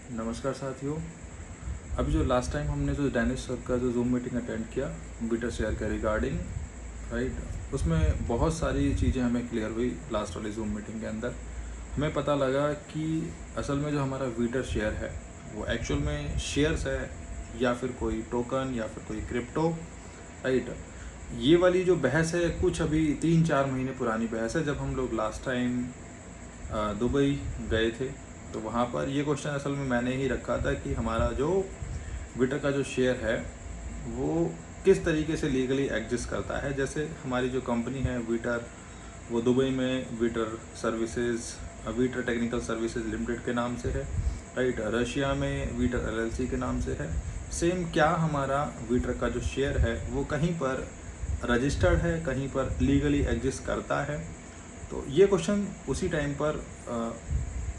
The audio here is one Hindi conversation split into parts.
नमस्कार साथियों। अभी जो लास्ट टाइम हमने जो डैनिश सर का जो जूम मीटिंग अटेंड किया बीटा शेयर के रिगार्डिंग, राइट, उसमें बहुत सारी चीज़ें हमें क्लियर हुई। लास्ट वाली जूम मीटिंग के अंदर हमें पता लगा कि असल में जो हमारा बीटा शेयर है वो एक्चुअल में शेयर्स है या फिर कोई टोकन या फिर कोई क्रिप्टो, राइट। ये वाली जो बहस है कुछ अभी 3-4 महीने पुरानी बहस है। जब हम लोग लास्ट टाइम दुबई गए थे तो वहाँ पर ये क्वेश्चन असल में मैंने ही रखा था कि हमारा जो विटर का जो शेयर है वो किस तरीके से लीगली एग्जिस्ट करता है। जैसे हमारी जो कंपनी है विटर, वो दुबई में विटर सर्विसेज, विटर टेक्निकल सर्विसेज लिमिटेड के नाम से है, राइट। रशिया में विटर एलएलसी के नाम से है। सेम क्या हमारा विटर का जो शेयर है वो कहीं पर रजिस्टर्ड है, कहीं पर लीगली एग्जिस्ट करता है? तो ये क्वेश्चन उसी टाइम पर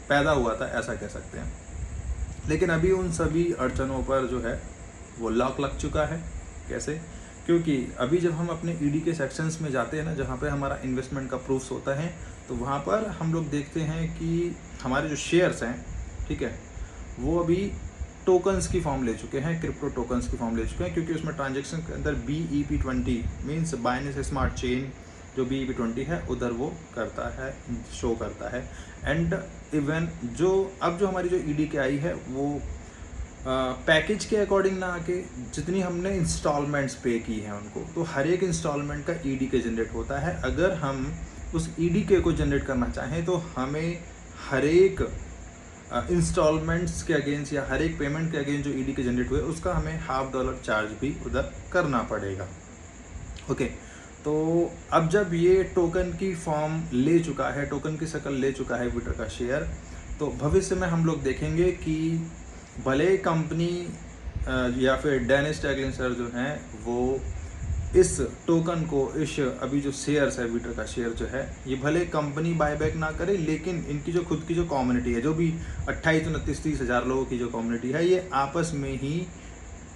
पैदा हुआ था, ऐसा कह सकते हैं। लेकिन अभी उन सभी अड़चनों पर जो है वो लॉक लग चुका है। कैसे? क्योंकि अभी जब हम अपने ईडी के सेक्शंस में जाते हैं ना, जहाँ पे हमारा इन्वेस्टमेंट का प्रूफ्स होता है, तो वहाँ पर हम लोग देखते हैं कि हमारे जो शेयर्स हैं, ठीक है, वो अभी टोकन्स की फॉर्म ले चुके हैं, क्रिप्टो टोकन्स की फॉर्म ले चुके हैं। क्योंकि उसमें ट्रांजेक्शन के अंदर BEP20 means Binance smart chain जो BEP20 है उधर वो करता है, शो करता है। एंड इवन जो अब जो हमारी जो ईडी के आई है वो पैकेज के अकॉर्डिंग ना आके जितनी हमने इंस्टॉलमेंट्स पे की हैं उनको, तो हर एक इंस्टॉलमेंट का ईडी के जनरेट होता है। अगर हम उस ईडी के को जनरेट करना चाहें तो हमें हर एक इंस्टॉलमेंट्स के अगेंस्ट या हर एक पेमेंट के अगेंस्ट जो ईडी के जनरेट हुए उसका हमें $50 चार्ज भी उधर करना पड़ेगा। ओके, तो अब जब ये टोकन की फॉर्म ले चुका है, टोकन की शक्ल ले चुका है विटर का शेयर, तो भविष्य में हम लोग देखेंगे कि भले कंपनी या फिर डैनिश टैगलिन सर जो हैं वो इस टोकन को, इस अभी जो शेयर्स है विटर का शेयर जो है, ये भले कंपनी बायबैक ना करे, लेकिन इनकी जो खुद की जो कम्युनिटी है, जो भी 28-29-30 हज़ार लोगों की जो कम्युनिटी है, ये आपस में ही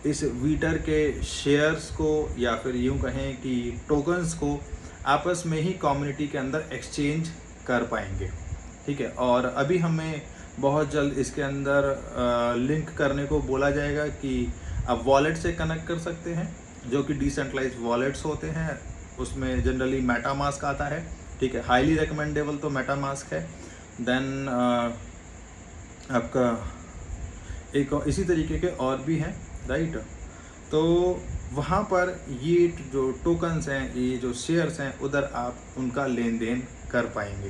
इस विटर के शेयर्स को या फिर यूँ कहें कि टोकन्स को आपस में ही कम्युनिटी के अंदर एक्सचेंज कर पाएंगे, ठीक है। और अभी हमें बहुत जल्द इसके अंदर लिंक करने को बोला जाएगा कि आप वॉलेट से कनेक्ट कर सकते हैं, जो कि डिसेंट्रलाइज्ड वॉलेट्स होते हैं। उसमें जनरली मेटामास्क आता है, ठीक है। हाईली रिकमेंडेबल तो मेटामास्क है। देन आपका एक इसी तरीके के और भी हैं, राइट। तो वहाँ पर ये जो टोकन्स हैं, ये जो शेयर्स हैं, उधर आप उनका लेन देन कर पाएंगे,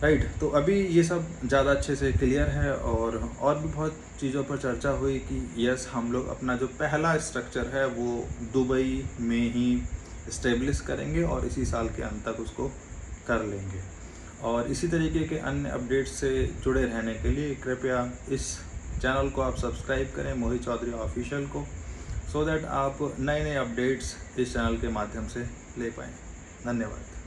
राइट। तो अभी ये सब ज़्यादा अच्छे से क्लियर है। और भी बहुत चीज़ों पर चर्चा हुई कि यस, हम लोग अपना जो पहला स्ट्रक्चर है वो दुबई में ही इस्टेब्लिश करेंगे और इसी साल के अंत तक उसको कर लेंगे। और इसी तरीके के अन्य अपडेट्स से जुड़े रहने के लिए कृपया इस चैनल को आप सब्सक्राइब करें, मोहित चौधरी ऑफिशियल को, सो दैट आप नए नए अपडेट्स इस चैनल के माध्यम से ले पाएँ। धन्यवाद।